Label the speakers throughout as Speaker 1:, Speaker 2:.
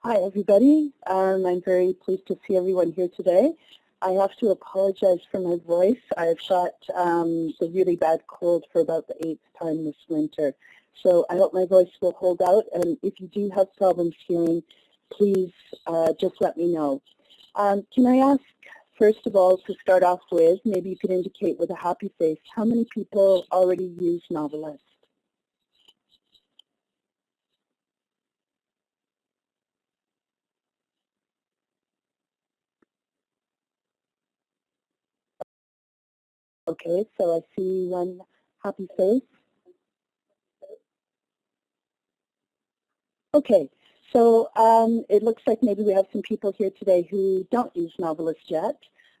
Speaker 1: Hi, everybody. I'm very pleased to see everyone here today. I have to apologize for my voice. I've got the really bad cold for about the 8th time this winter. So I hope my voice will hold out, and if you do have problems hearing, please just let me know. Can I ask, first of all, to start off with, maybe you could indicate with a happy face, how many people already use Novelist? Okay, so I see one happy face. Okay, so it looks like maybe we have some people here today who don't use Novelist yet.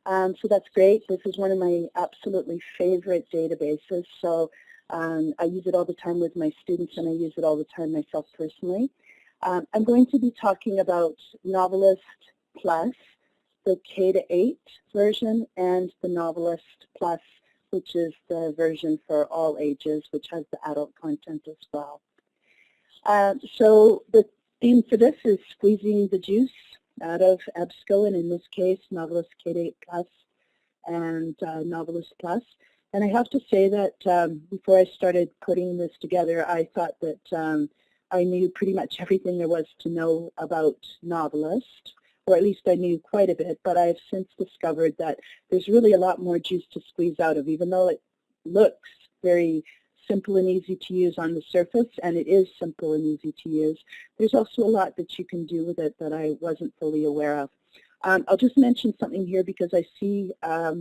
Speaker 1: So that's great. This is one of my absolutely favorite databases. So I use it all the time with my students, and I use it all the time myself personally. I'm going to be talking about Novelist Plus, the K-8 version, and the Novelist Plus, which is the version for all ages, which has the adult content as well. So the theme for this is squeezing the juice out of EBSCO, and in this case, Novelist K-8 Plus and Novelist Plus. And I have to say that before I started putting this together, I thought that I knew pretty much everything there was to know about Novelist, or at least I knew quite a bit, but I've since discovered that there's really a lot more juice to squeeze out of, even though it looks very simple and easy to use on the surface, and it is simple and easy to use. There's also a lot that you can do with it that I wasn't fully aware of. I'll just mention something here because I see I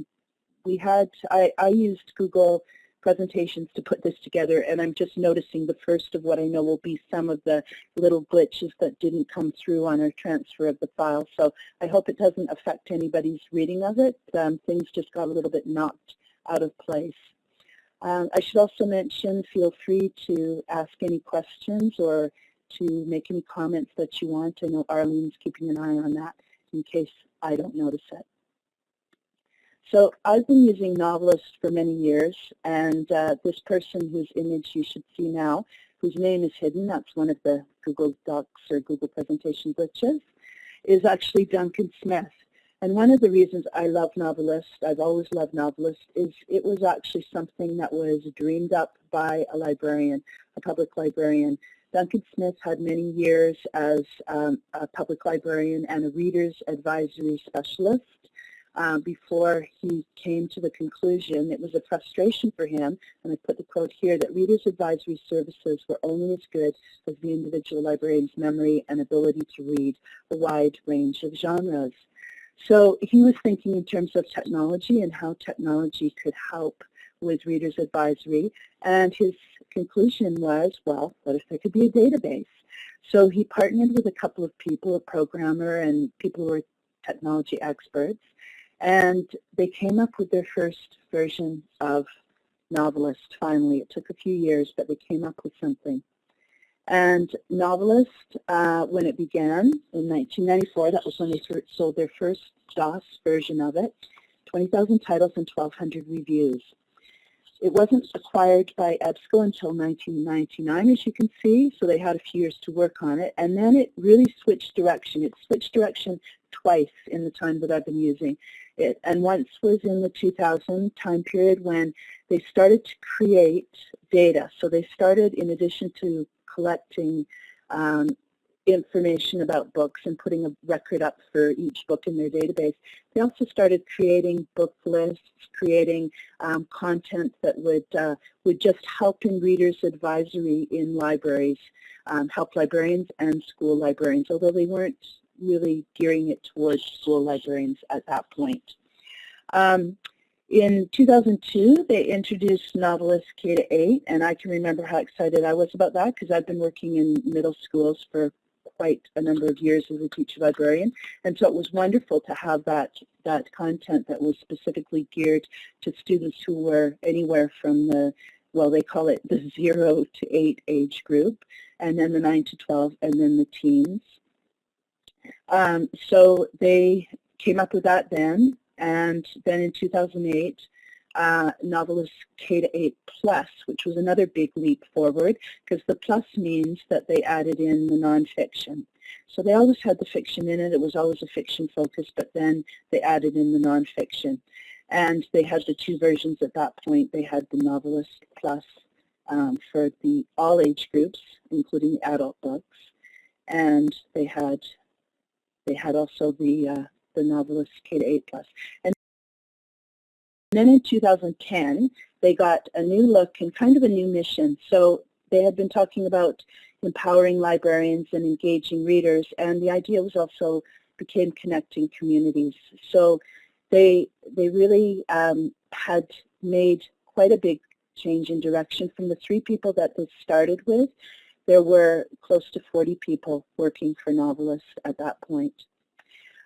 Speaker 1: used Google presentations to put this together, and I'm just noticing the first of what I know will be some of the little glitches that didn't come through on our transfer of the file. So I hope it doesn't affect anybody's reading of it. Things just got a little bit knocked out of place. I should also mention, feel free to ask any questions or to make any comments that you want. I know Arlene's keeping an eye on that in case I don't notice it. So I've been using Novelist for many years, and this person whose image you should see now, whose name is hidden, that's one of the Google Docs or Google presentation glitches, is actually Duncan Smith. And one of the reasons I love Novelist, I've always loved Novelist, is it was actually something that was dreamed up by a librarian, a public librarian. Duncan Smith had many years as a public librarian and a reader's advisory specialist before he came to the conclusion, it was a frustration for him, and I put the quote here, that readers' advisory services were only as good as the individual librarian's memory and ability to read a wide range of genres. So he was thinking in terms of technology and how technology could help with readers' advisory, and his conclusion was, well, what if there could be a database? So he partnered with a couple of people, a programmer and people who were technology experts, and they came up with their first version of Novelist, finally. It took a few years, but they came up with something. And Novelist, when it began in 1994, that was when they sold their first DOS version of it, 20,000 titles and 1,200 reviews. It wasn't acquired by EBSCO until 1999, as you can see, so they had a few years to work on it. And then it really switched direction. It switched direction twice in the time that I've been using it. And once was in the 2000 time period when they started to create data. So they started, in addition to collecting information about books and putting a record up for each book in their database, they also started creating book lists, creating content that would just help in readers' advisory in libraries, help librarians and school librarians, although they weren't really gearing it towards school librarians at that point. In 2002, they introduced Novelist K-8, and I can remember how excited I was about that because I've been working in middle schools for quite a number of years as a teacher librarian, and so it was wonderful to have that content that was specifically geared to students who were anywhere from the, well, they call it the 0 to 8 age group, and then the 9 to 12, and then the teens. So they came up with that then, and then in 2008, Novelist K-8 Plus, which was another big leap forward, because the plus means that they added in the nonfiction. So they always had the fiction in it. It was always a fiction focus, but then they added in the nonfiction. And they had the two versions at that point. They had the Novelists Plus for the all age groups, including the adult books, and they had also the Novelists K-8 Plus. And then in 2010, they got a new look and kind of a new mission. So they had been talking about empowering librarians and engaging readers, and the idea was also became connecting communities. So they really had made quite a big change in direction. From the 3 people that they started with, there were close to 40 people working for Novelists at that point.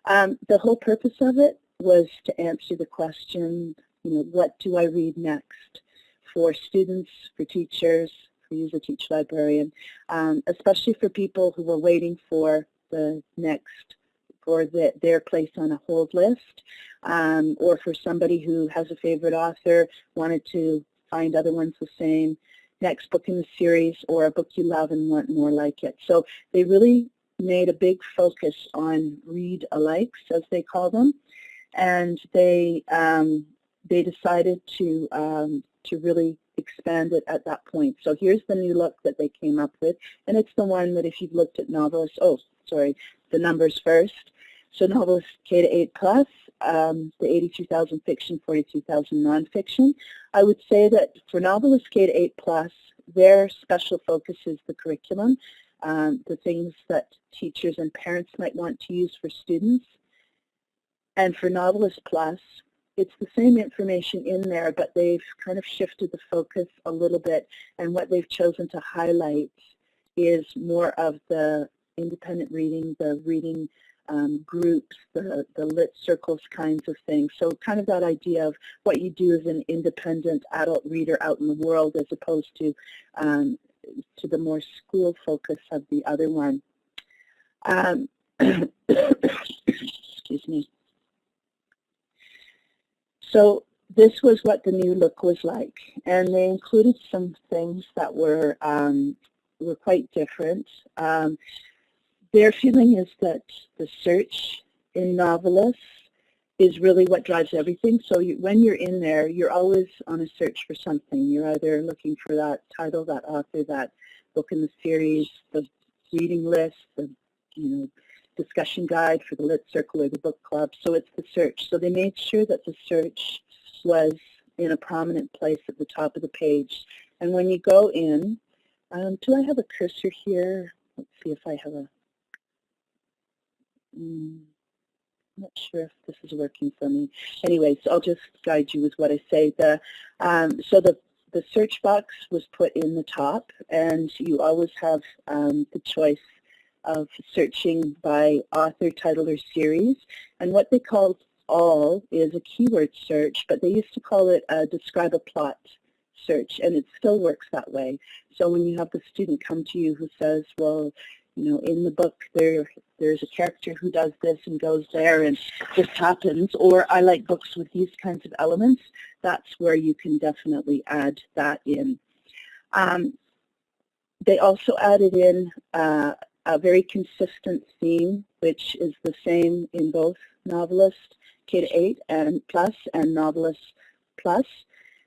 Speaker 1: The whole purpose of it was to answer the question, what do I read next, for students, for teachers, for you as a teacher librarian, especially for people who were waiting for the next, for their place on a hold list, or for somebody who has a favorite author, wanted to find other ones the same, next book in the series, or a book you love and want more like it. So they really made a big focus on Readalikes, as they call them, and they decided to really expand it at that point. So here's the new look that they came up with, and it's the one that if you've looked at Novelists, the numbers first. So Novelists K-8 Plus, the 82,000 fiction, 42,000 nonfiction. I would say that for Novelists K-8 Plus, their special focus is the curriculum, the things that teachers and parents might want to use for students. And for Novelists Plus, it's the same information in there, but they've kind of shifted the focus a little bit, and what they've chosen to highlight is more of the independent reading, the reading groups, the lit circles kinds of things. So kind of that idea of what you do as an independent adult reader out in the world, as opposed to the more school focus of the other one. Excuse me. So this was what the new look was like, and they included some things that were quite different. Their feeling is that the search in Novelists is really what drives everything. So when you're in there, you're always on a search for something. You're either looking for that title, that author, that book in the series, the reading list, the discussion guide for the Lit Circle or the book club. So it's the search. So they made sure that the search was in a prominent place at the top of the page. And when you go in, do I have a cursor here? Let's see if I have a, I'm not sure if this is working for me. Anyways, I'll just guide you with what I say. So the search box was put in the top, and you always have the choice of searching by author, title, or series. And what they call all is a keyword search, but they used to call it a describe a plot search, and it still works that way. So when you have the student come to you who says, well, in the book there's a character who does this and goes there and this happens, or I like books with these kinds of elements, that's where you can definitely add that in. They also added in a very consistent theme, which is the same in both Novelists K-8 and Plus and Novelists Plus.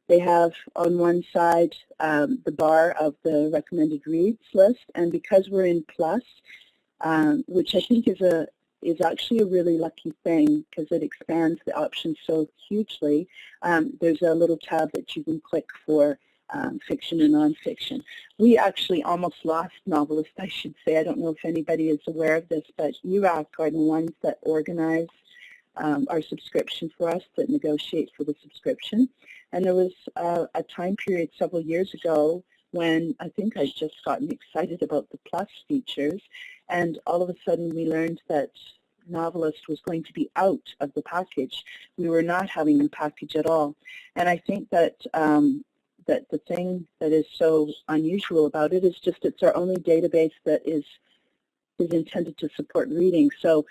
Speaker 1: They have on one side the bar of the recommended reads list, and because we're in Plus, which I think is actually a really lucky thing because it expands the options so hugely, there's a little tab that you can click for fiction and nonfiction. We actually almost lost Novelists, I should say. I don't know if anybody is aware of this, but URAC are the ones that organize our subscription for us, that negotiate for the subscription. And there was a time period several years ago when I think I'd just gotten excited about the Plus features, and all of a sudden we learned that Novelist was going to be out of the package. We were not having the package at all. And I think that that the thing that is so unusual about it is just it's our only database that is intended to support reading. So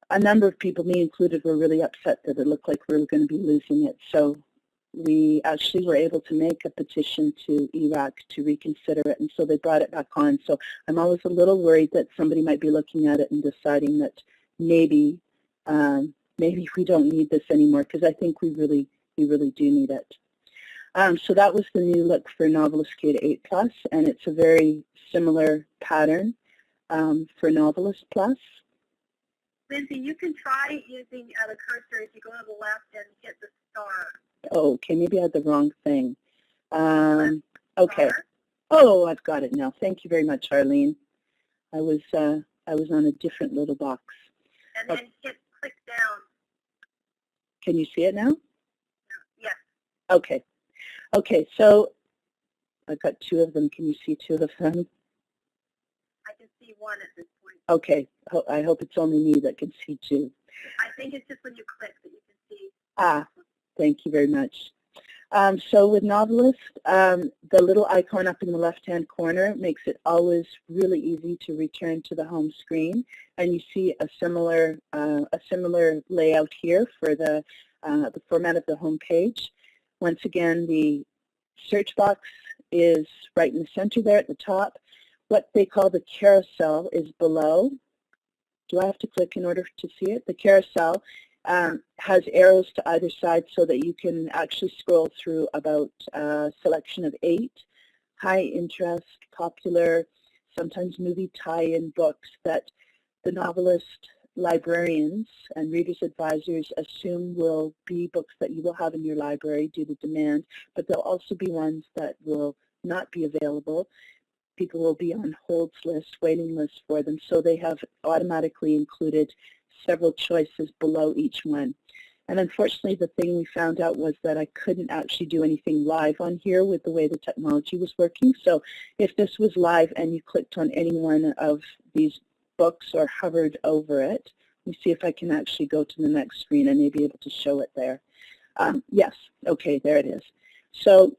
Speaker 1: a number of people, me included, were really upset that it looked like we were going to be losing it. So we actually were able to make a petition to ERAC to reconsider it, and so they brought it back on. So I'm always a little worried that somebody might be looking at it and deciding that maybe maybe we don't need this anymore, because I think we really do need it. So that was the new look for Novelists K-8 Plus, and it's a very similar pattern for Novelists Plus.
Speaker 2: Lindsay, you can try using the cursor if you go to the left and hit the star.
Speaker 1: Oh, okay, maybe I had the wrong thing. Okay. Oh, I've got it now. Thank you very much, Arlene. I was on a different little box.
Speaker 2: And then hit click down.
Speaker 1: Can you see it now?
Speaker 2: Yes.
Speaker 1: Okay. Okay, so I've got two of them. Can you see two of them?
Speaker 2: I can see one at this point.
Speaker 1: Okay. I hope it's only me that can see two.
Speaker 2: I think it's just when you click that you can see.
Speaker 1: Ah, thank you very much. So with Novelist, the little icon up in the left-hand corner makes it always really easy to return to the home screen, and you see a similar layout here for the format of the home page. Once again, the search box is right in the center there at the top. What they call the carousel is below. Do I have to click in order to see it? The carousel has arrows to either side so that you can actually scroll through about a selection of 8 high interest, popular, sometimes movie tie-in books that the novelist librarians and readers advisors assume will be books that you will have in your library due to demand, but there'll also be ones that will not be available. People will be on holds list, waiting lists for them, so they have automatically included several choices below each one. And unfortunately, the thing we found out was that I couldn't actually do anything live on here with the way the technology was working. So if this was live and you clicked on any one of these books or hovered over it, let me see if I can actually go to the next screen. I may be able to show it there. Yes, okay, there it is. So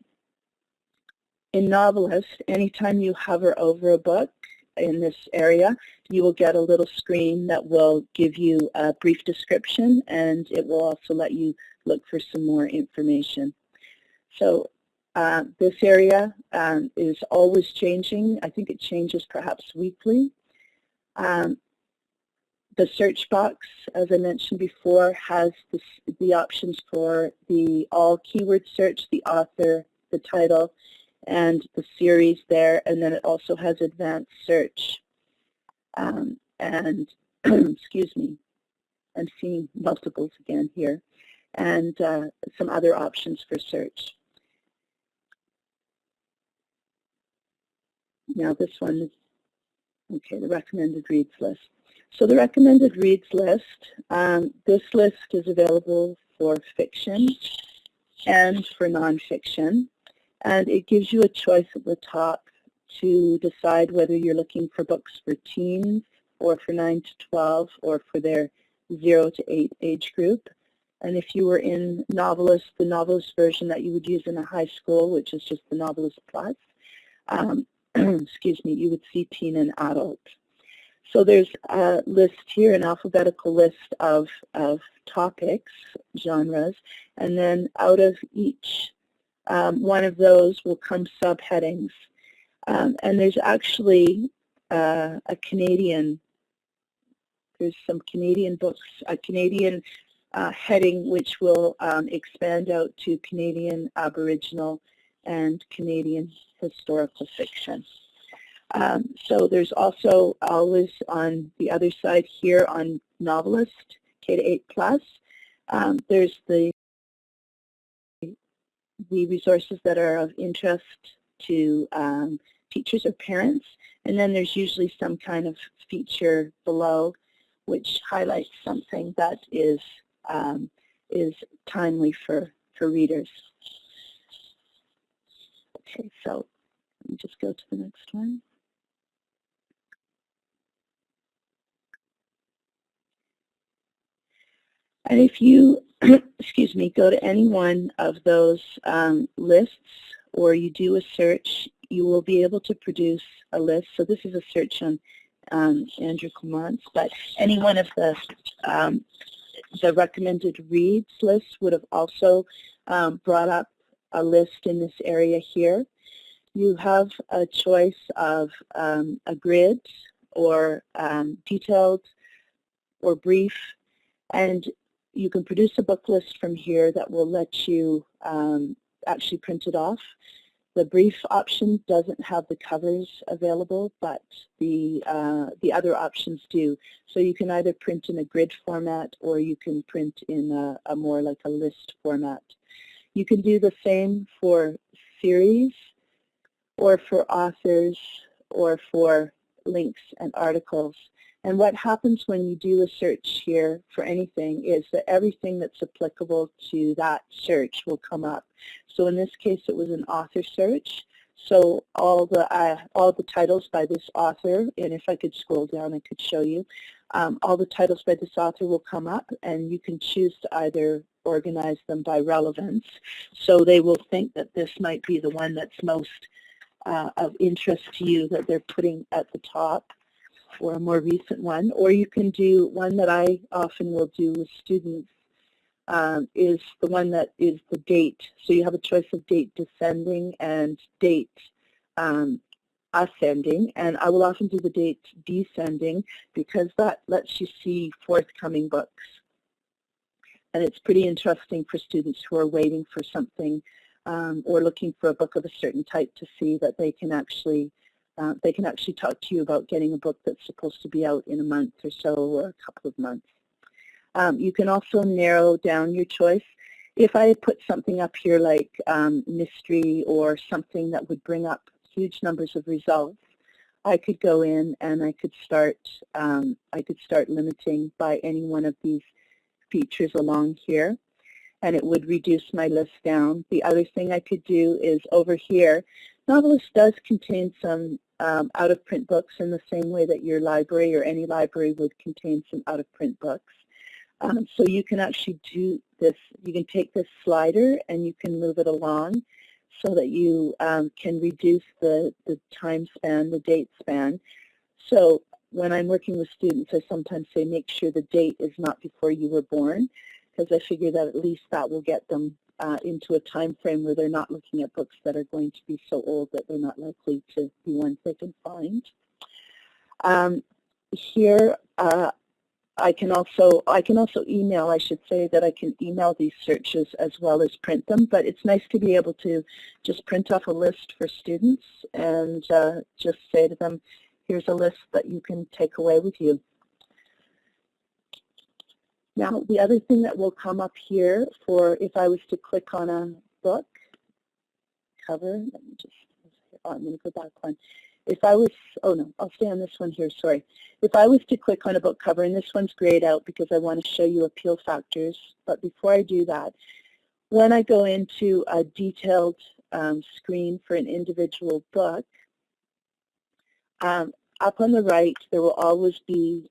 Speaker 1: in Novelist, anytime you hover over a book in this area, you will get a little screen that will give you a brief description, and it will also let you look for some more information. So this area is always changing. I think it changes perhaps weekly. The search box, as I mentioned before, has the options for the all keyword search, the author, the title, and the series there, and then it also has advanced search. And excuse me, I'm seeing multiples again here, and some other options for search. Now this one is, okay, the recommended reads list. So the recommended reads list, this list is available for fiction and for nonfiction, and it gives you a choice at the top to decide whether you're looking for books for teens or for 9 to 12 or for their 0 to 8 age group. And if you were in Novelist, the Novelist version that you would use in a high school, which is just the Novelists Plus, excuse me, you would see teen and adult. So there's a list here, an alphabetical list of topics, genres, and then out of each one of those will come subheadings. And there's actually there's some Canadian books, a Canadian heading which will expand out to Canadian Aboriginal and Canadian historical fiction. So there's also always on the other side here on Novelist K-8 Plus, there's the resources that are of interest to teachers or parents, and then there's usually some kind of feature below which highlights something that is timely for readers. Okay, so let me just go to the next one. And if you, excuse me, go to any one of those lists or you do a search, you will be able to produce a list. So this is a search on Andrew Clement's, but any one of the The recommended reads list would have also brought up a list in this area here. You have a choice of a grid or detailed or brief, and you can produce a book list from here that will let you actually print it off. The brief option doesn't have the covers available, but the other options do. So you can either print in a grid format or you can print in a more like a list format. You can do the same for series or for authors or for links and articles. And what happens when you do a search here for anything is that everything that's applicable to that search will come up. So in this case, it was an author search. So all the titles by this author, and if I could scroll down, I could show you, all the titles by this author will come up, and you can choose to either organize them by relevance. So they will think that this might be the one that's most of interest to you that they're putting at the top, or a more recent one. Or you can do one that I often will do with students, is the one that is the date. So you have a choice of date descending and date ascending, and I will often do the date descending because that lets you see forthcoming books. And it's pretty interesting for students who are waiting for something or looking for a book of a certain type to see that they can actually talk to you about getting a book that's supposed to be out in a month or so, or a couple of months. You can also narrow down your choice. If I put something up here like mystery or something that would bring up huge numbers of results, I could go in and I could start limiting by any one of these features along here, and it would reduce my list down. The other thing I could do is over here, Novelist does contain some out-of-print books in the same way that your library or any library would contain some out-of-print books. So you can actually do this. You can take this slider and you can move it along so that you can reduce the time span, the date span. So when I'm working with students, I sometimes say make sure the date is not before you were born, because I figure that at least that will get them into a time frame where they're not looking at books that are going to be so old that they're not likely to be ones they can find. Here, I can also email. I should say that I can email these searches as well as print them, but it's nice to be able to just print off a list for students and just say to them, here's a list that you can take away with you. Now, the other thing that will come up here for if I was to click on a book cover, let me just, I'm going to go back one. If I was, oh no, I'll stay on this one here, sorry. If I was to click on a book cover, and this one's grayed out because I want to show you appeal factors, but before I do that, when I go into a detailed screen for an individual book, up on the right, there will always be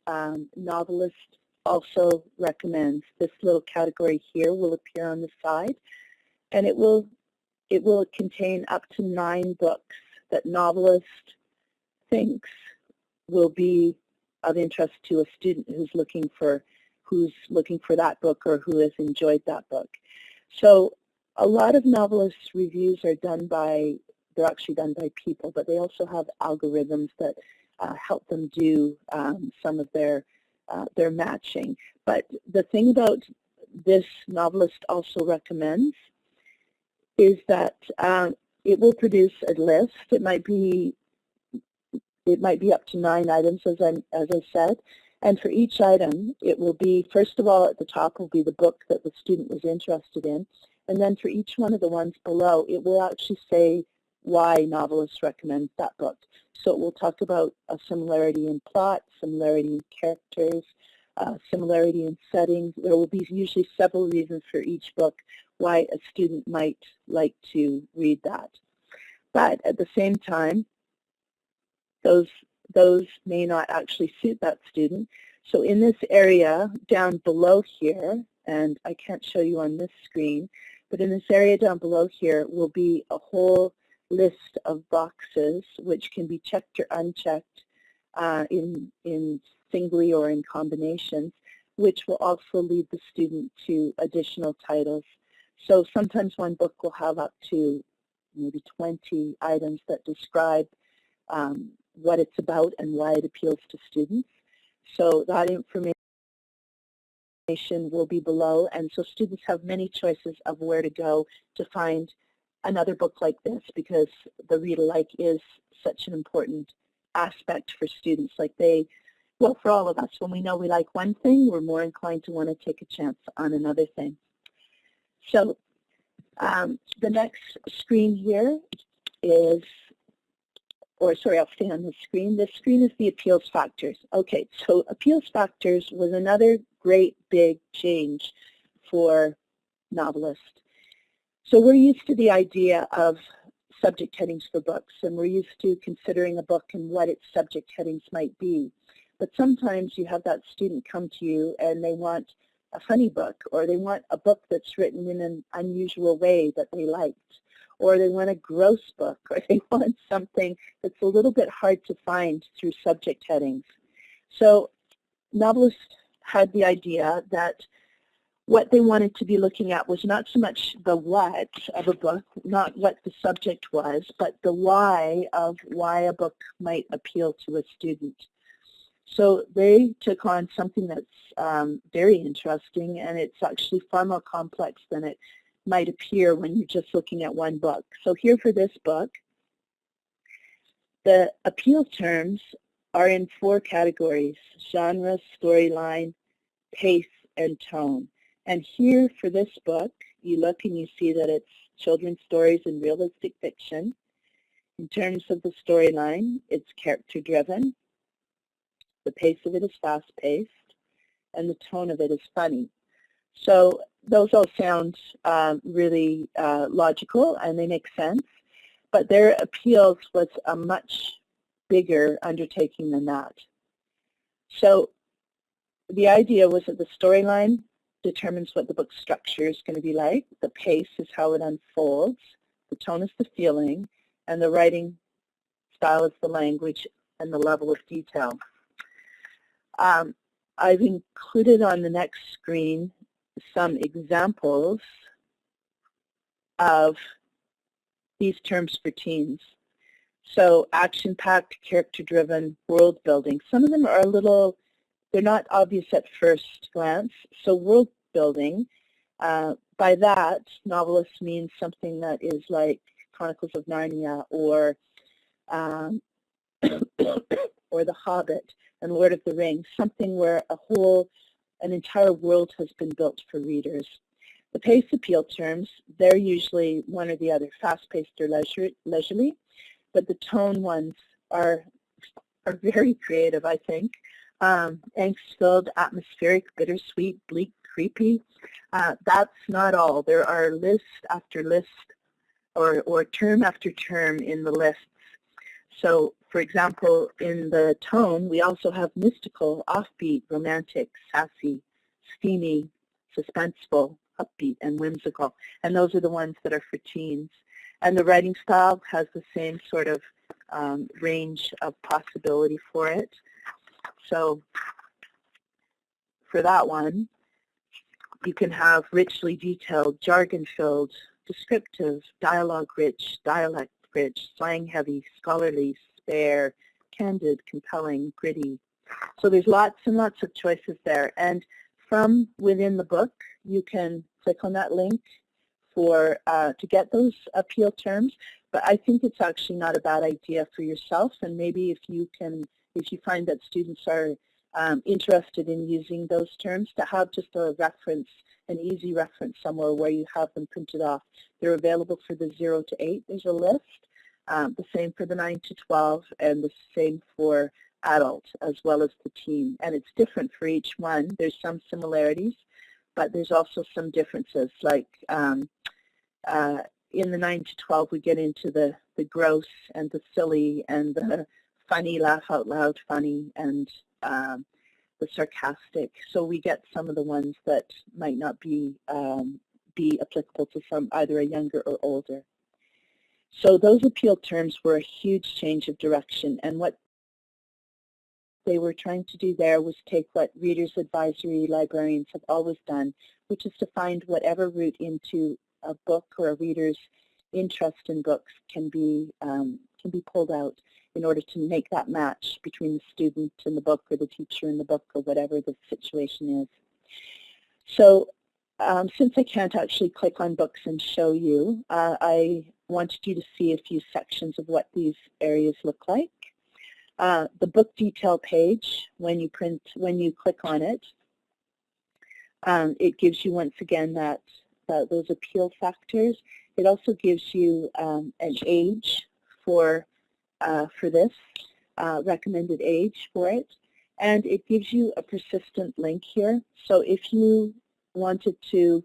Speaker 1: Novelist also recommends. This little category here will appear on the side, and it will contain up to 9 books that Novelist thinks will be of interest to a student who's looking for that book or who has enjoyed that book. So a lot of Novelist reviews are done by, they're actually done by people, but they also have algorithms that help them do some of their matching. But the thing about this Novelist also recommends is that it will produce a list. It might be up to 9 items, as I said, and for each item, it will be, first of all, at the top will be the book that the student was interested in, and then for each one of the ones below, it will actually say why Novelist recommends that book. So it will talk about a similarity in plot, similarity in characters, similarity in settings. There will be usually several reasons for each book why a student might like to read that. But at the same time, those may not actually suit that student. So in this area down below here, and I can't show you on this screen, but in this area down below here will be a whole list of boxes which can be checked or unchecked in singly or in combinations. which will also lead the student to additional titles. So sometimes one book will have up to maybe 20 items that describe what it's about and why it appeals to students. So that information will be below, and so students have many choices of where to go to find another book like this, because the Readalike is such an important aspect for students. Like well, for all of us, when we know we like one thing, we're more inclined to want to take a chance on another thing. So the next screen here is, or sorry, I'll stay on the screen. This screen is the appeals factors. Okay, so appeals factors was another great big change for Novelist. So we're used to the idea of subject headings for books, and we're used to considering a book and what its subject headings might be. But sometimes you have that student come to you and they want a funny book, or they want a book that's written in an unusual way that they liked, or they want a gross book, or they want something that's a little bit hard to find through subject headings. So Novelist had the idea that what they wanted to be looking at was not so much the what of a book, not what the subject was, but the why of why a book might appeal to a student. So they took on something that's very interesting, and it's actually far more complex than it might appear when you're just looking at one book. So here for this book, the appeal terms are in 4 categories: genre, storyline, pace, and tone. And here for this book, you look and you see that it's children's stories and realistic fiction. In terms of the storyline, it's character-driven. The pace of it is fast-paced, and the tone of it is funny. So those all sound really logical, and they make sense, but their appeals was a much bigger undertaking than that. So the idea was that the storyline determines what the book's structure is going to be like, the pace is how it unfolds, the tone is the feeling, and the writing style is the language and the level of detail. I've included on the next screen some examples of these terms for teens. So action-packed, character-driven, world-building. Some of them are a little, they're not obvious at first glance. So world-building, by that, novelist means something that is like Chronicles of Narnia or or The Hobbit and Lord of the Rings, something where an entire world has been built for readers. The pace appeal terms, they're usually one or the other, fast-paced or leisurely, but the tone ones are very creative, I think. Angst-filled, atmospheric, bittersweet, bleak, creepy. That's not all. There are list after list or term after term in the lists. So, for example, in the tone, we also have mystical, offbeat, romantic, sassy, steamy, suspenseful, upbeat, and whimsical. And those are the ones that are for teens. And the writing style has the same sort of range of possibility for it. So for that one, you can have richly detailed, jargon-filled, descriptive, dialogue-rich, dialect-rich, slang-heavy, scholarly, spare, candid, compelling, gritty. So there's lots and lots of choices there. And from within the book, you can click on that link for to get those appeal terms. But I think it's actually not a bad idea for yourself. And maybe if you find that students are interested in using those terms, to have just a reference, an easy reference somewhere where you have them printed off. They're available for the 0 to 8. There's a list. The same for the 9 to 12, and the same for adult as well as the teen. And it's different for each one. There's some similarities, but there's also some differences. Like in the 9 to 12, we get into the gross and the silly and the funny, laugh out loud funny, and the sarcastic. So we get some of the ones that might not be applicable to either a younger or older. So those appeal terms were a huge change of direction, and what they were trying to do there was take what readers advisory librarians have always done, which is to find whatever route into a book or a reader's interest in books can be pulled out in order to make that match between the student and the book or the teacher and the book or whatever the situation is. So since I can't actually click on books and show you, I wanted you to see a few sections of what these areas look like. The book detail page, when you click on it, it gives you once again those appeal factors. It also gives you an age for this, recommended age for it, and it gives you a persistent link here. So if you wanted to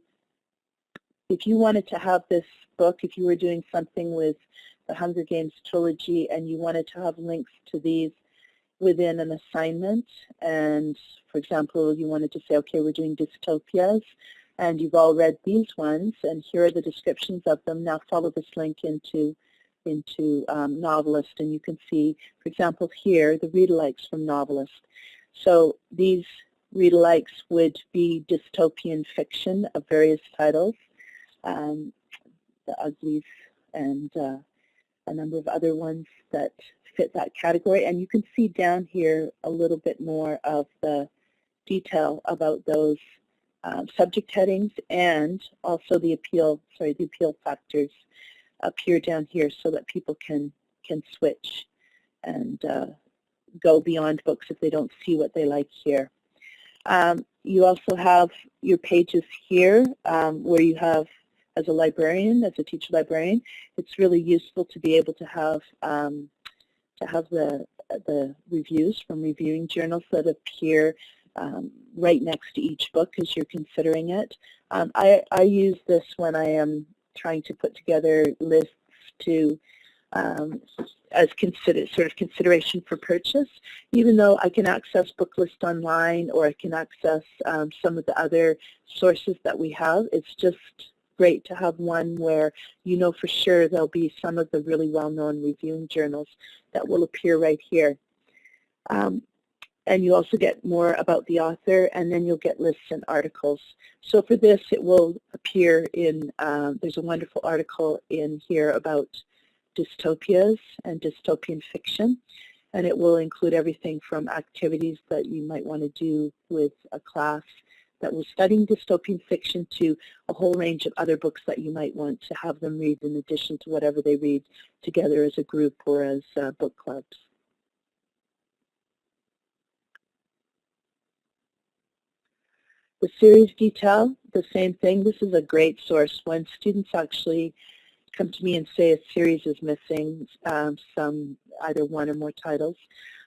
Speaker 1: have this book, if you were doing something with the Hunger Games trilogy and you wanted to have links to these within an assignment, and for example, you wanted to say, okay, we're doing dystopias, and you've all read these ones, and here are the descriptions of them. Now follow this link into Novelist, and you can see, for example, here, the Readalikes from Novelist. So these Readalikes would be dystopian fiction of various titles, The Uglies, and a number of other ones that fit that category. And you can see down here a little bit more of the detail about those subject headings, and also the appeal factors appear down here so that people can switch and go beyond books if they don't see what they like here. You also have your pages here where you have, as a librarian, as a teacher librarian, it's really useful to be able to have the reviews from reviewing journals that appear right next to each book as you're considering it. I use this when I am trying to put together lists to as consideration for purchase, even though I can access BookList online or I can access some of the other sources that we have. It's just great to have one where you know for sure there'll be some of the really well-known reviewing journals that will appear right here. And you also get more about the author, and then you'll get lists and articles. So for this, it will appear in, there's a wonderful article in here about dystopias and dystopian fiction, and it will include everything from activities that you might want to do with a class that was studying dystopian fiction to a whole range of other books that you might want to have them read in addition to whatever they read together as a group or as book clubs. The series detail, the same thing. This is a great source. When students actually come to me and say a series is missing, either one or more titles,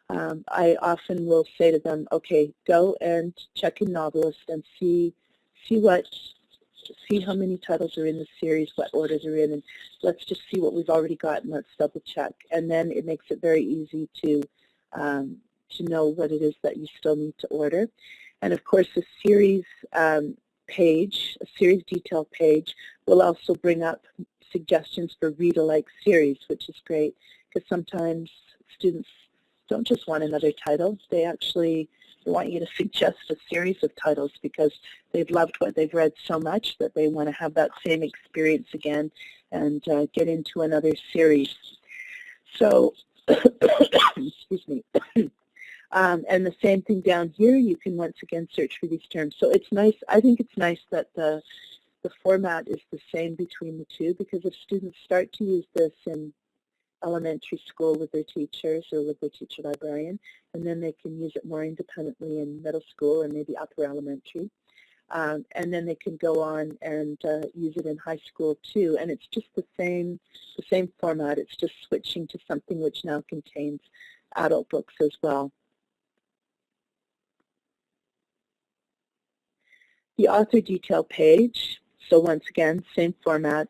Speaker 1: I often will say to them, okay, go and check in Novelist and see how many titles are in the series, what order they're in, and let's just see what we've already got and let's double check. And then it makes it very easy to know what it is that you still need to order. And of course, the series page, a series detail page, will also bring up suggestions for Readalike series, which is great because sometimes students don't just want another title. They actually want you to suggest a series of titles because they've loved what they've read so much that they want to have that same experience again and get into another series. So, excuse me. And the same thing down here, you can once again search for these terms. So it's nice, I think it's nice that the format is the same between the two, because if students start to use this in elementary school with their teachers or with their teacher librarian, and then they can use it more independently in middle school and maybe upper elementary. And then they can go on and use it in high school too. And it's just the same format. It's just switching to something which now contains adult books as well. The author detail page, so once again, same format,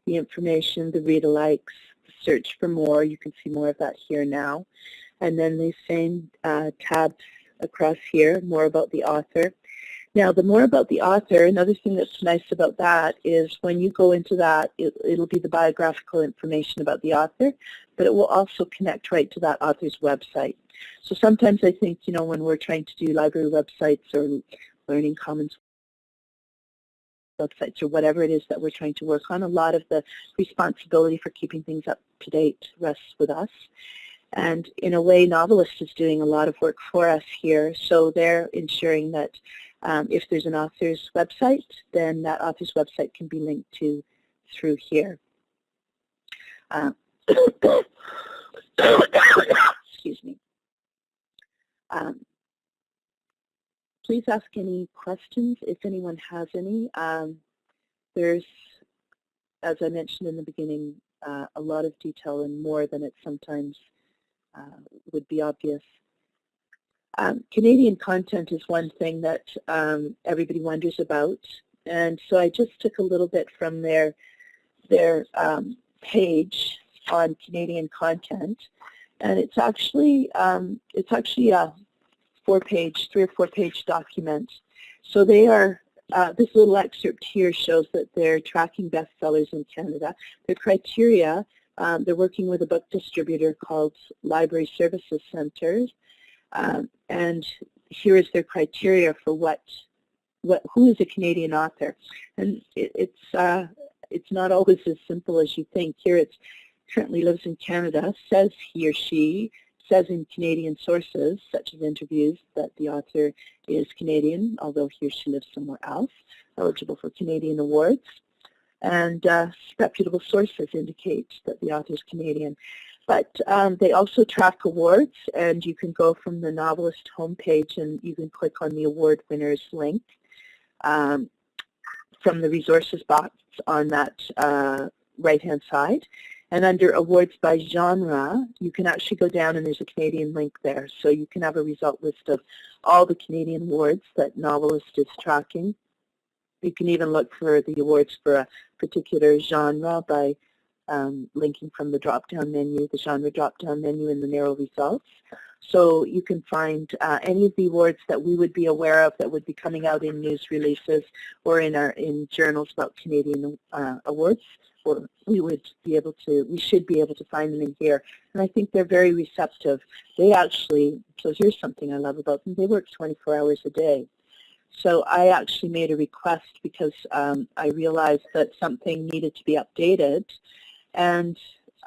Speaker 1: the information, the Readalikes, the search for more, you can see more of that here now. And then the same tabs across here, more about the author. Now, the more about the author, another thing that's nice about that is when you go into that, it'll be the biographical information about the author, but it will also connect right to that author's website. So sometimes I think, you know, when we're trying to do library websites or Learning Commons websites or whatever it is that we're trying to work on, a lot of the responsibility for keeping things up to date rests with us. And in a way, Novelist is doing a lot of work for us here. So they're ensuring that if there's an author's website, then that author's website can be linked to through here. Excuse me. Please ask any questions if anyone has any. There's, as I mentioned in the beginning, a lot of detail and more than it sometimes would be obvious. Canadian content is one thing that everybody wonders about, and so I just took a little bit from their page on Canadian content, and it's actually a 3 or 4 page document. So they are. This little excerpt here shows that they're tracking bestsellers in Canada. Their criteria. They're working with a book distributor called Library Services Centers, and here is their criteria for who is a Canadian author. And it's not always as simple as you think. Here it's currently lives in Canada, says he or she, says in Canadian sources, such as interviews, that the author is Canadian, although he or she lives somewhere else, eligible for Canadian awards. And reputable sources indicate that the author is Canadian. But they also track awards, and you can go from the Novelists homepage and you can click on the award winners link from the resources box on that right-hand side. And under awards by genre, you can actually go down and there's a Canadian link there. So you can have a result list of all the Canadian awards that Novelist is tracking. You can even look for the awards for a particular genre by linking from the drop-down menu, the genre drop-down menu in the narrow results. So you can find any of the awards that we would be aware of that would be coming out in news releases or in journals about Canadian awards. Or we should be able to find them in here. And I think they're very receptive. They actually, so here's something I love about them, they work 24 hours a day. So I actually made a request because I realized that something needed to be updated, and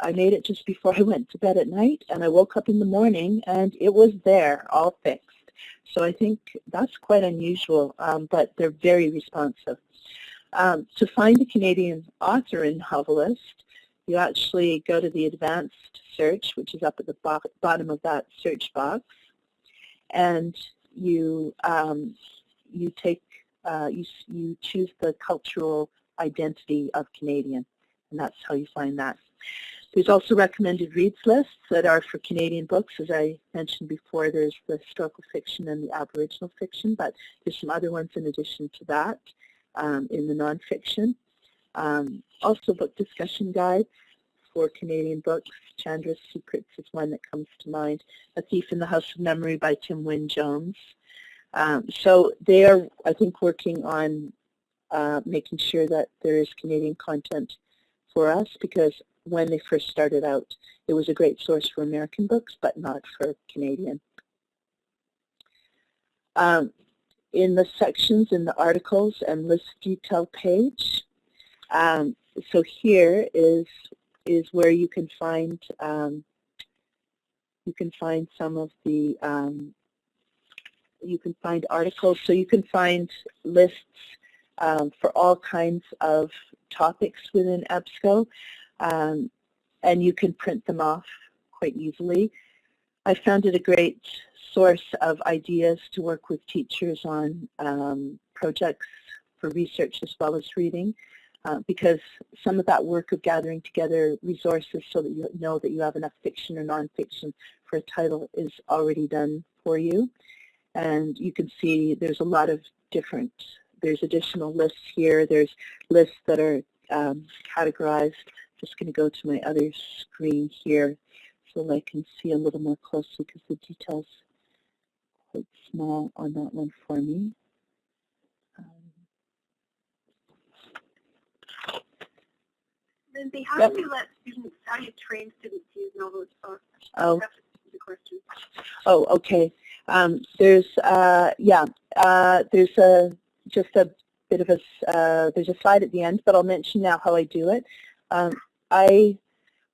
Speaker 1: I made it just before I went to bed at night, and I woke up in the morning and it was there, all fixed. So I think that's quite unusual, but they're very responsive. To find a Canadian author in Novelist, you actually go to the advanced search, which is up at the bottom of that search box, and you choose the cultural identity of Canadian, and that's how you find that. There's also recommended reads lists that are for Canadian books. As I mentioned before, there's the historical fiction and the Aboriginal fiction, but there's some other ones in addition to that in the nonfiction. Also book discussion guides for Canadian books. Chandra's Secrets is one that comes to mind. A Thief in the House of Memory by Tim Wynne-Jones. So they are, I think, working on making sure that there is Canadian content for us, because when they first started out, it was a great source for American books, but not for Canadian. In the sections, in the articles and list detail page, so here is where you can find some of the you can find articles, so you can find lists for all kinds of topics within EBSCO, and you can print them off quite easily. I found it a great source of ideas to work with teachers on projects for research as well as reading, because some of that work of gathering together resources so that you know that you have enough fiction or nonfiction for a title is already done for you. And you can see there's a lot of different, there's additional lists here. There's lists that are categorized. Just going to go to my other screen here so I can see a little more closely, because the details are quite small on that one for me.
Speaker 2: Lindsay, how do you let students, how do you train students to use Novelists Plus?
Speaker 1: Oh.
Speaker 2: That's the question.
Speaker 1: Oh, okay. There's just a bit of there's a slide at the end, but I'll mention now how I do it.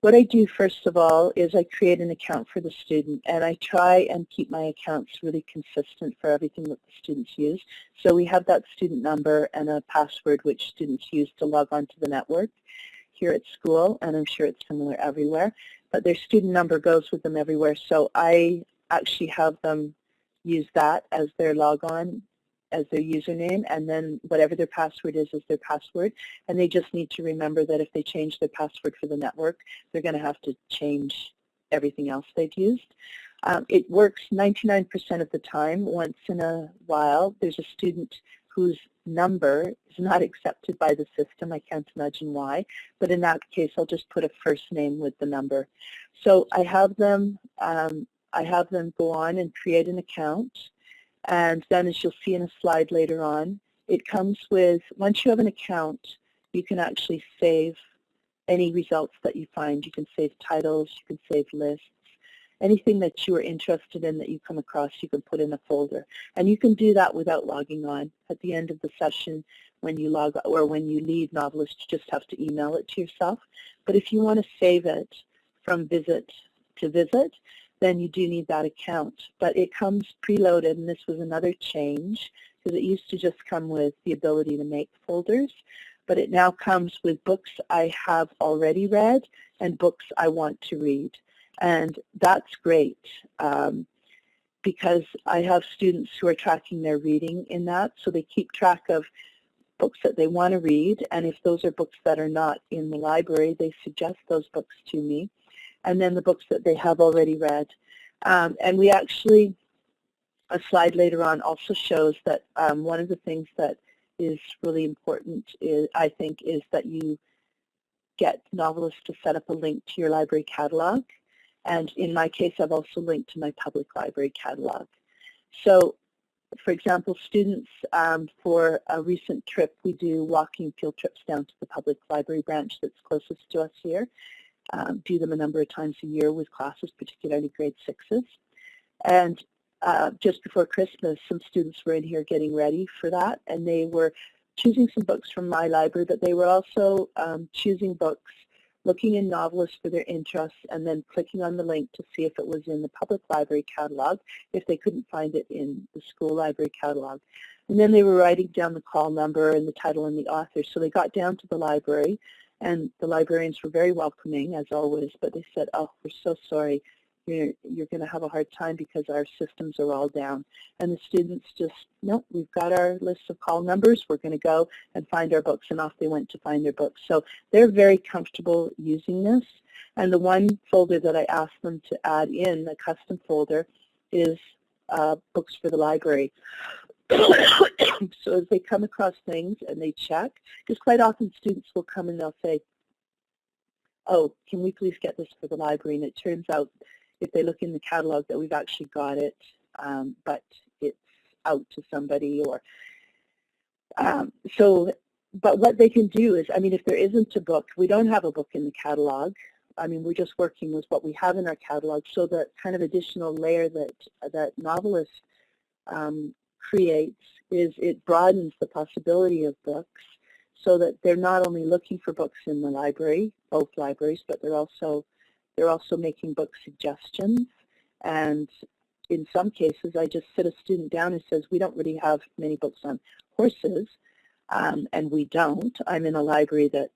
Speaker 1: What I do first of all is I create an account for the student, and I try and keep my accounts really consistent for everything that the students use. So we have that student number and a password which students use to log on to the network here at school, and I'm sure it's similar everywhere. But their student number goes with them everywhere, so I actually have them use that as their logon, as their username, and then whatever their password is their password. And they just need to remember that if they change their password for the network, they're going to have to change everything else they've used. It works 99% of the time. Once in a while, there's a student whose number is not accepted by the system. I can't imagine why, but in that case, I'll just put a first name with the number. So I have them go on and create an account. And then, as you'll see in a slide later on, it comes with, once you have an account, you can actually save any results that you find. You can save titles, you can save lists, anything that you are interested in that you come across, you can put in a folder. And you can do that without logging on. At the end of the session, when you log or when you leave Novelist, you just have to email it to yourself. But if you want to save it from visit to visit, then you do need that account. But it comes preloaded, and this was another change, because it used to just come with the ability to make folders, but it now comes with books I have already read and books I want to read. And that's great, because I have students who are tracking their reading in that, so they keep track of books that they want to read, and if those are books that are not in the library, they suggest those books to me. And then the books that they have already read. And we actually, a slide later on also shows that one of the things that is really important, I think, is that you get Novelists to set up a link to your library catalog. And in my case, I've also linked to my public library catalog. So, for example, students, for a recent trip, we do walking field trips down to the public library branch that's closest to us here. Do them a number of times a year with classes, particularly grade 6s. And just before Christmas, some students were in here getting ready for that, and they were choosing some books from my library, but they were also choosing books, looking in Novelists for their interests, and then clicking on the link to see if it was in the public library catalog, if they couldn't find it in the school library catalog. And then they were writing down the call number and the title and the author. So they got down to the library, and the librarians were very welcoming, as always, but they said, oh, we're so sorry. You're going to have a hard time because our systems are all down. And the students just, no, we've got our list of call numbers. We're going to go and find our books, and off they went to find their books. So they're very comfortable using this. And the one folder that I asked them to add in, a custom folder, is books for the library. So as they come across things and they check, because quite often students will come and they'll say, oh, can we please get this for the library? And it turns out, if they look in the catalog, that we've actually got it, but it's out to somebody. Or but what they can do is, I mean, if there isn't a book, we don't have a book in the catalog. I mean, we're just working with what we have in our catalog. So the kind of additional layer that Novelist creates is it broadens the possibility of books, so that they're not only looking for books in the library, both libraries, but they're also making book suggestions. And in some cases, I just sit a student down and says, we don't really have many books on horses, and we don't. I'm in a library that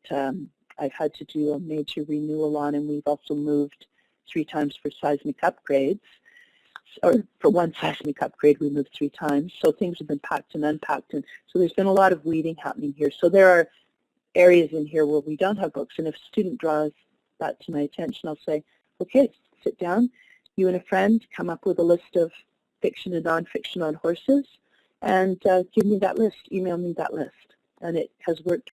Speaker 1: I've had to do a major renewal on, and we've also moved 3 times for seismic upgrades. Or for one seismic upgrade, we moved 3 times. So things have been packed and unpacked, and so there's been a lot of weeding happening here. So there are areas in here where we don't have books, and if a student draws that to my attention, I'll say, okay, sit down, you and a friend, come up with a list of fiction and nonfiction on horses, and give me that list, email me that list. And it has worked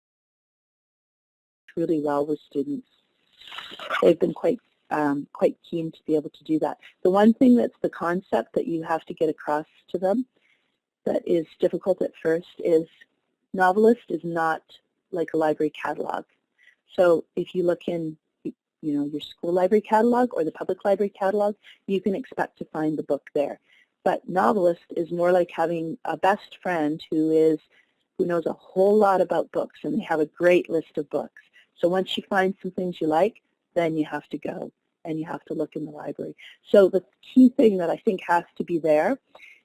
Speaker 1: really well with students. They've been quite keen to be able to do that. The one thing that's the concept that you have to get across to them that is difficult at first is Novelist is not like a library catalog. So if you look in your school library catalog or the public library catalog, you can expect to find the book there. But Novelist is more like having a best friend who knows a whole lot about books, and they have a great list of books. So once you find some things you like, then you have to go and you have to look in the library. So the key thing that I think has to be there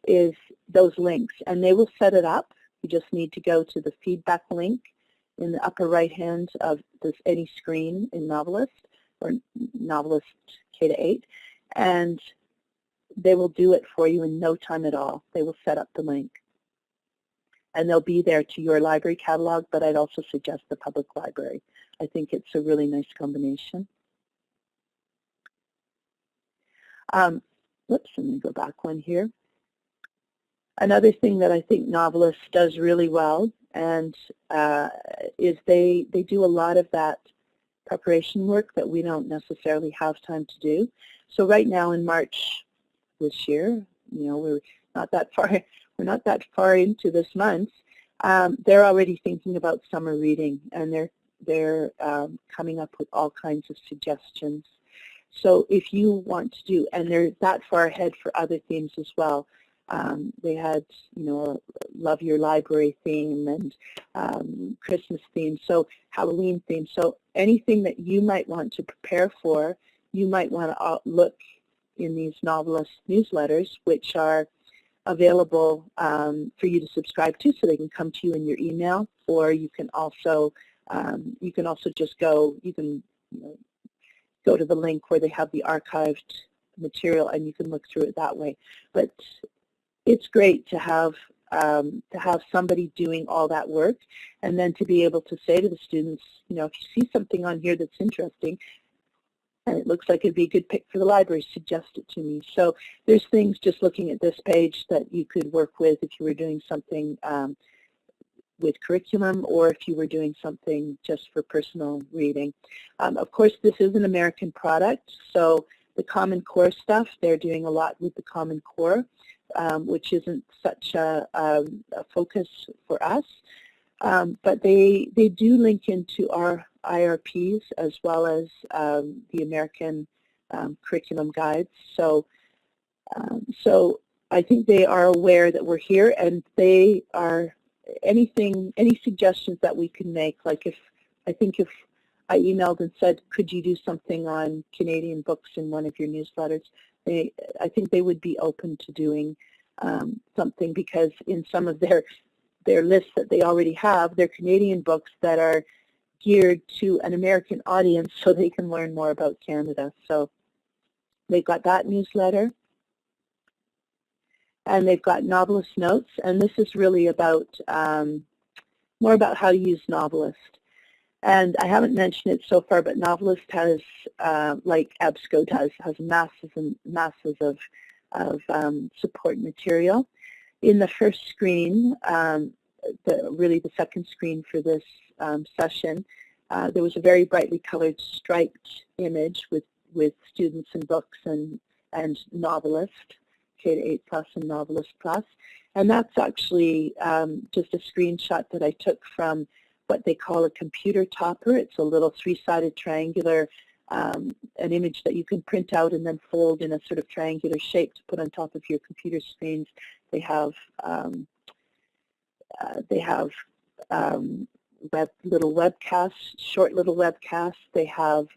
Speaker 1: is those links, and they will set it up. You just need to go to the feedback link in the upper right hand of any screen in Novelist or Novelist K-8, and they will do it for you in no time at all. They will set up the link. And they'll be there to your library catalog, but I'd also suggest the public library. I think it's a really nice combination. Let me go back one here. Another thing that I think Novelist does really well and is they do a lot of that preparation work that we don't necessarily have time to do. So right now in March this year, we're not that far into this month. They're already thinking about summer reading, and they're coming up with all kinds of suggestions. So if you want to do, and they're that far ahead for other themes as well. They had, a Love Your Library theme and Christmas theme, so Halloween theme. So anything that you might want to prepare for, you might want to look in these Novelist newsletters, which are available for you to subscribe to, so they can come to you in your email, or you can also just go to the link where they have the archived material, and you can look through it that way. But it's great to have somebody doing all that work, and then to be able to say to the students, if you see something on here that's interesting, and it looks like it'd be a good pick for the library, suggest it to me. So there's things just looking at this page that you could work with if you were doing something with curriculum, or if you were doing something just for personal reading. Of course, this is an American product, so the Common Core stuff, they're doing a lot with the Common Core, which isn't such a focus for us. But they do link into our IRPs as well as the American curriculum guides. So I think they are aware that we're here, and they are any suggestions that we can make. Like if I emailed and said, could you do something on Canadian books in one of your newsletters, I think they would be open to doing something, because in some of their lists that they already have, they're Canadian books that are geared to an American audience so they can learn more about Canada. So they've got that newsletter. And they've got Novelist Notes, and this is really about more about how to use Novelist. And I haven't mentioned it so far, but Novelist has, like EBSCO does, has masses and masses of support material. In the first screen, really the second screen for this session, there was a very brightly colored striped image with students and books and Novelist, K-8 Plus and Novelists Plus. And that's actually just a screenshot that I took from what they call a computer topper. It's a little three-sided triangular, an image that you can print out and then fold in a sort of triangular shape to put on top of your computer screens. They have little webcasts, short little webcasts. They have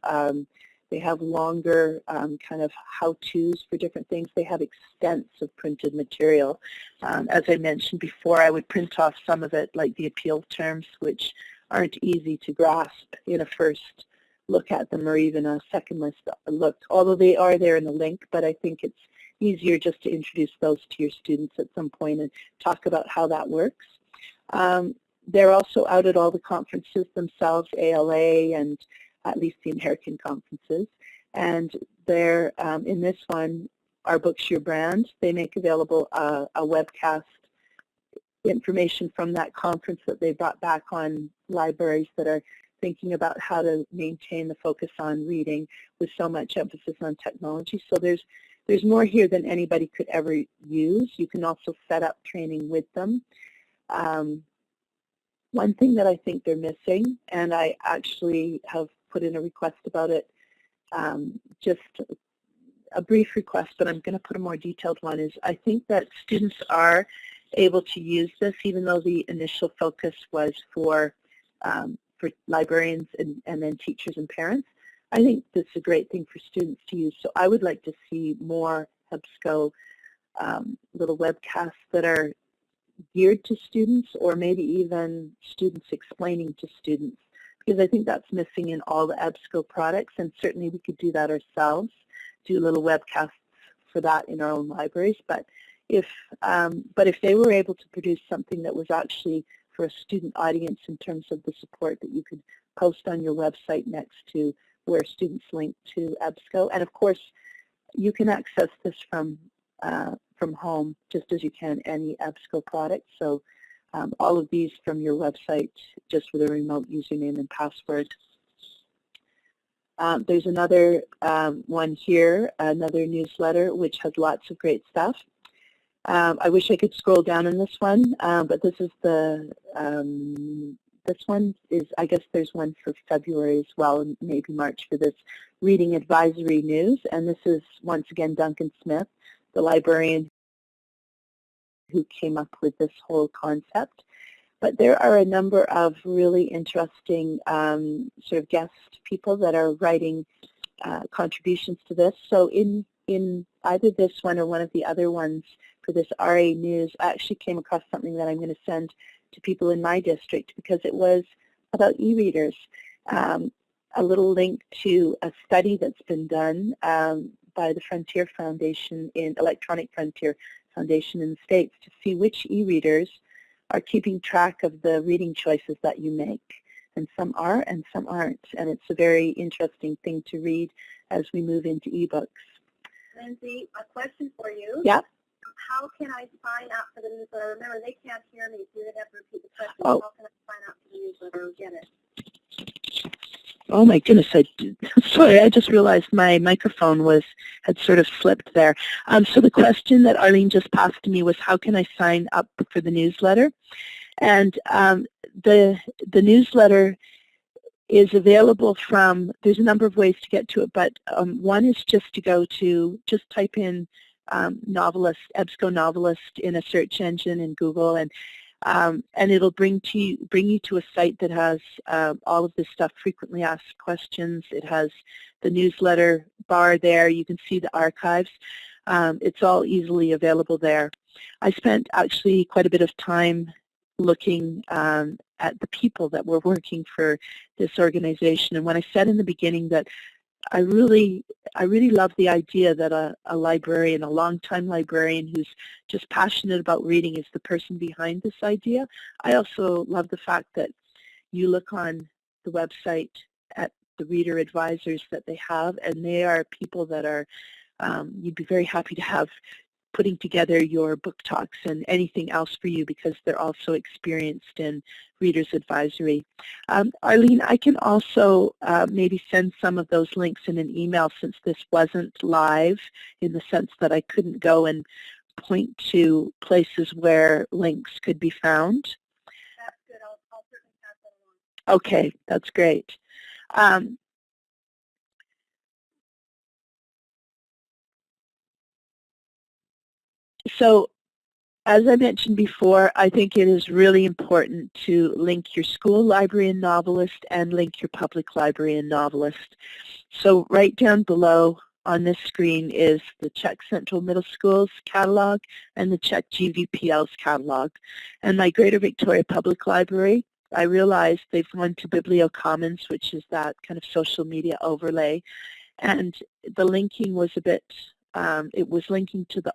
Speaker 1: longer kind of how-tos for different things. They have extensive printed material. As I mentioned before, I would print off some of it, like the appeal terms, which aren't easy to grasp in a first look at them, or even a second look, although they are there in the link. But I think it's easier just to introduce those to your students at some point and talk about how that works. They're also out at all the conferences themselves, ALA and at least the American conferences. And they're, in this one, Our Books, Your Brand, they make available a webcast information from that conference that they brought back on libraries that are thinking about how to maintain the focus on reading with so much emphasis on technology. So there's more here than anybody could ever use. You can also set up training with them. One thing that I think they're missing, and I actually have put in a request about it, just a brief request, but I'm going to put a more detailed one, is I think that students are able to use this, even though the initial focus was for librarians and then teachers and parents. I think this is a great thing for students to use, so I would like to see more EBSCO little webcasts that are geared to students, or maybe even students explaining to students, because I think that's missing in all the EBSCO products, and certainly we could do that ourselves, do little webcasts for that in our own libraries. But if they were able to produce something that was actually for a student audience in terms of the support that you could post on your website next to where students link to EBSCO, and of course you can access this from home just as you can any EBSCO product. So all of these from your website just with a remote username and password. There's another one here, another newsletter, which has lots of great stuff. I wish I could scroll down in this one, but this is this one is, I guess there's one for February as well, and maybe March for this reading advisory news. And this is, once again, Duncan Smith, the librarian who came up with this whole concept. But there are a number of really interesting sort of guest people that are writing contributions to this. So in either this one or one of the other ones for this RA News, I actually came across something that I'm going to send to people in my district, because it was about e-readers. A little link to a study that's been done by the Frontier Foundation, Electronic Frontier Foundation in the States, to see which e-readers are keeping track of the reading choices that you make. And some are and some aren't. And it's a very interesting thing to read as we move into ebooks.
Speaker 2: Lindsay, a question for you.
Speaker 1: Yeah.
Speaker 2: How can I sign up for the newsletter? Remember, they can't hear me, so you're going to have to repeat the question.
Speaker 1: Oh.
Speaker 2: How can I sign up for the newsletter or get it?
Speaker 1: Oh my goodness, sorry, I just realized my microphone had sort of slipped there. So the question that Arlene just passed to me was, how can I sign up for the newsletter? And the newsletter is available from, there's a number of ways to get to it, but one is just to go to, just type in Novelist, EBSCO Novelist in a search engine in Google, and it'll bring you to a site that has all of this stuff, frequently asked questions. It has the newsletter bar there. You can see the archives. It's all easily available there. I spent actually quite a bit of time looking at the people that were working for this organization. And when I said in the beginning that I really love the idea that a librarian, a longtime librarian who's just passionate about reading is the person behind this idea. I also love the fact that you look on the website at the reader advisors that they have, and they are people that are, you'd be very happy to have putting together your book talks and anything else for you, because they're also experienced in readers advisory. Arlene, I can also maybe send some of those links in an email, since this wasn't live, in the sense that I couldn't go and point to places where links could be found.
Speaker 2: That's good. I'll certainly pass that along.
Speaker 1: Okay, that's great. So, as I mentioned before, I think it is really important to link your school library and Novelist and link your public library and Novelist. So right down below on this screen is the Czech Central Middle School's catalog and the Czech GVPL's catalog. And my Greater Victoria Public Library, I realized they've gone to BiblioCommons, which is that kind of social media overlay. And the linking was a bit, it was linking to the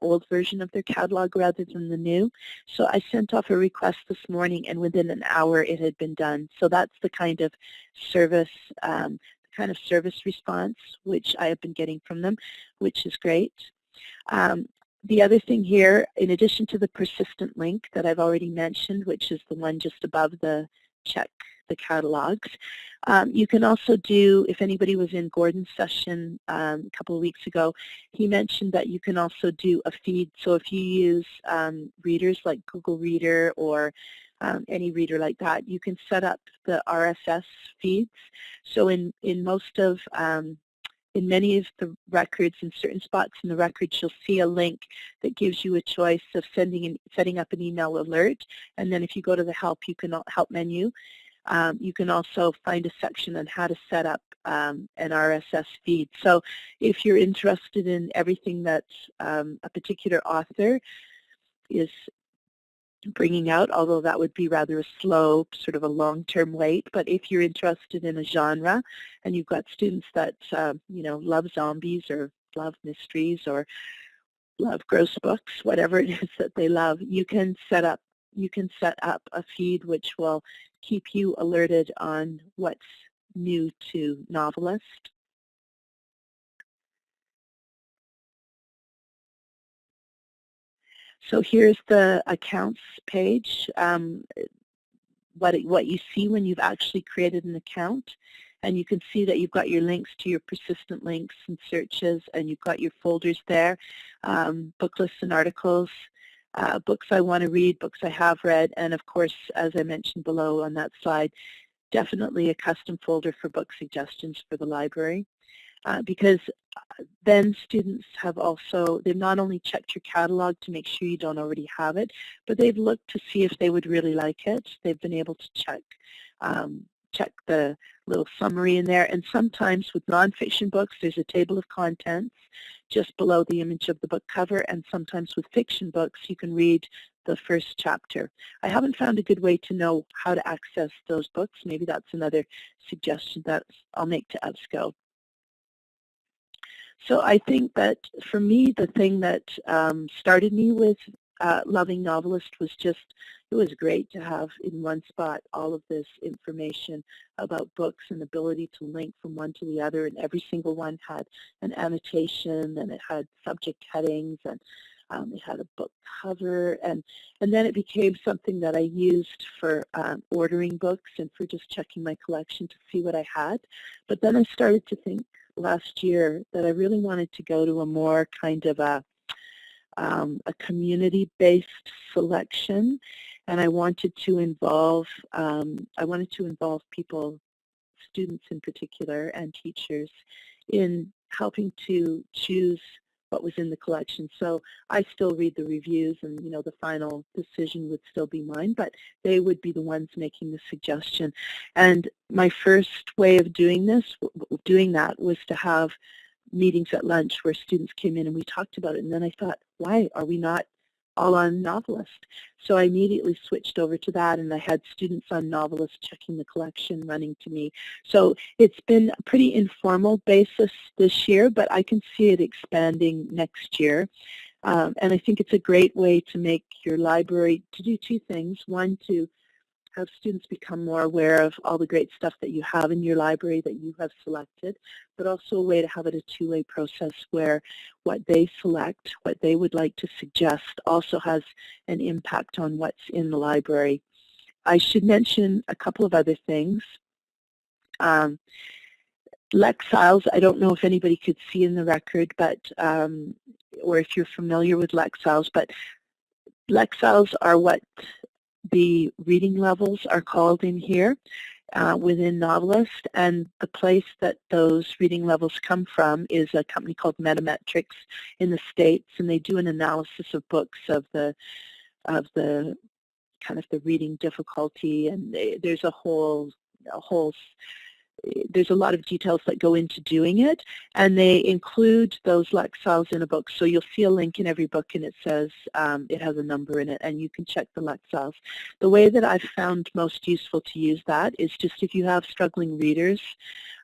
Speaker 1: old version of their catalog rather than the new. So I sent off a request this morning, and within an hour it had been done. So that's the kind of service response which I have been getting from them, which is great. The other thing here, in addition to the persistent link that I've already mentioned, which is the one just above the check the catalogs. You can also do, if anybody was in Gordon's session a couple of weeks ago, he mentioned that you can also do a feed. So if you use readers like Google Reader or any reader like that, you can set up the RSS feeds. So in most of, in many of the records, in certain spots in the records, you'll see a link that gives you a choice of setting up an email alert. And then if you go to the help menu, you can also find a section on how to set up an RSS feed. So if you're interested in everything that a particular author is bringing out, although that would be rather a slow, sort of a long-term wait, but if you're interested in a genre and you've got students that love zombies or love mysteries or love gross books, whatever it is that they love, you can set up a feed which will keep you alerted on what's new to Novelist. So here's the accounts page, what you see when you've actually created an account. And you can see that you've got your links to your persistent links and searches, and you've got your folders there, book lists and articles, books I want to read, books I have read, and of course, as I mentioned below on that slide, definitely a custom folder for book suggestions for the library. Because then students have also, they've not only checked your catalog to make sure you don't already have it, but they've looked to see if they would really like it. They've been able to check the little summary in there. And sometimes with nonfiction books, there's a table of contents just below the image of the book cover. And sometimes with fiction books, you can read the first chapter. I haven't found a good way to know how to access those books. Maybe that's another suggestion that I'll make to EBSCO. So I think that for me, the thing that started me with loving Novelist was just, it was great to have in one spot all of this information about books and ability to link from one to the other, and every single one had an annotation, and it had subject headings, and it had a book cover, and then it became something that I used for ordering books and for just checking my collection to see what I had. But then I started to think last year that I really wanted to go to a more kind of a community-based selection, and I wanted to involve people, students in particular, and teachers in helping to choose what was in the collection. So I still read the reviews, and the final decision would still be mine, but they would be the ones making the suggestion. And my first way of doing that was to have meetings at lunch where students came in and we talked about it. And then I thought, why are we not all on Novelist? So I immediately switched over to that, and I had students on Novelist checking the collection, running to me. So it's been a pretty informal basis this year, but I can see it expanding next year. And I think it's a great way to make your library, to do two things. One, to have students become more aware of all the great stuff that you have in your library that you have selected, but also a way to have it a two-way process where what they select, what they would like to suggest, also has an impact on what's in the library. I should mention a couple of other things. Lexiles, I don't know if anybody could see in the record, but or if you're familiar with Lexiles, but Lexiles are what the reading levels are called in here within Novelist, and the place that those reading levels come from is a company called Metametrics in the States, and they do an analysis of books of the kind of the reading difficulty, and there's there's a lot of details that go into doing it, and they include those Lexiles in a book. So you'll see a link in every book, and it says it has a number in it, and you can check the Lexiles. The way that I've found most useful to use that is just if you have struggling readers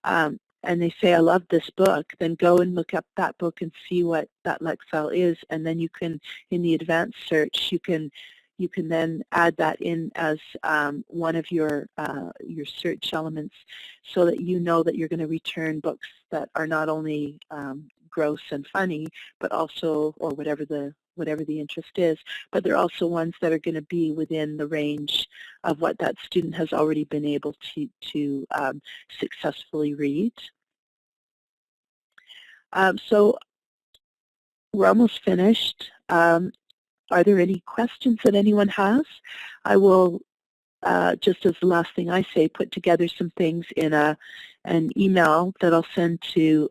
Speaker 1: and they say, I love this book, then go and look up that book and see what that Lexile is, and then you can, in the advanced search, you can then add that in as one of your search elements, so that you know that you're going to return books that are not only gross and funny, but also, or whatever the interest is, but they're also ones that are going to be within the range of what that student has already been able to successfully read. So we're almost finished. Are there any questions that anyone has? I will, just as the last thing I say, put together some things in an email that I'll send to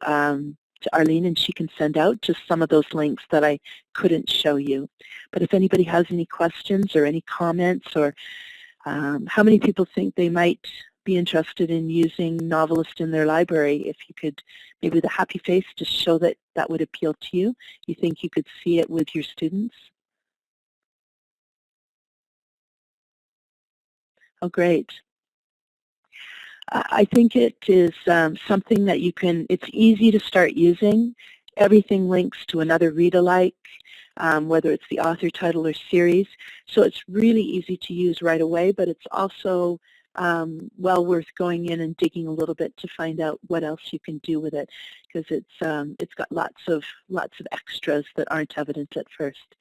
Speaker 1: Arlene, and she can send out just some of those links that I couldn't show you. But if anybody has any questions or any comments, or how many people think they might be interested in using Novelist in their library, if you could, maybe with a happy face, just show that that would appeal to you. You think you could see it with your students? Oh, great. I think it is something that you can, it's easy to start using. Everything links to another Readalike, whether it's the author, title, or series. So it's really easy to use right away, but it's also well worth going in and digging a little bit to find out what else you can do with it, because it's got lots of extras that aren't evident at first.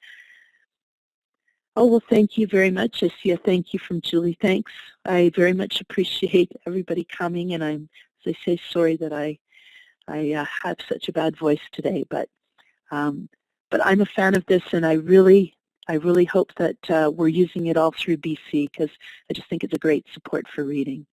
Speaker 1: Oh, well, thank you very much. I see a thank you from Julie. Thanks. I very much appreciate everybody coming, and I'm, as I say, sorry that I have such a bad voice today, but I'm a fan of this, and I really hope that we're using it all through BC, because I just think it's a great support for reading.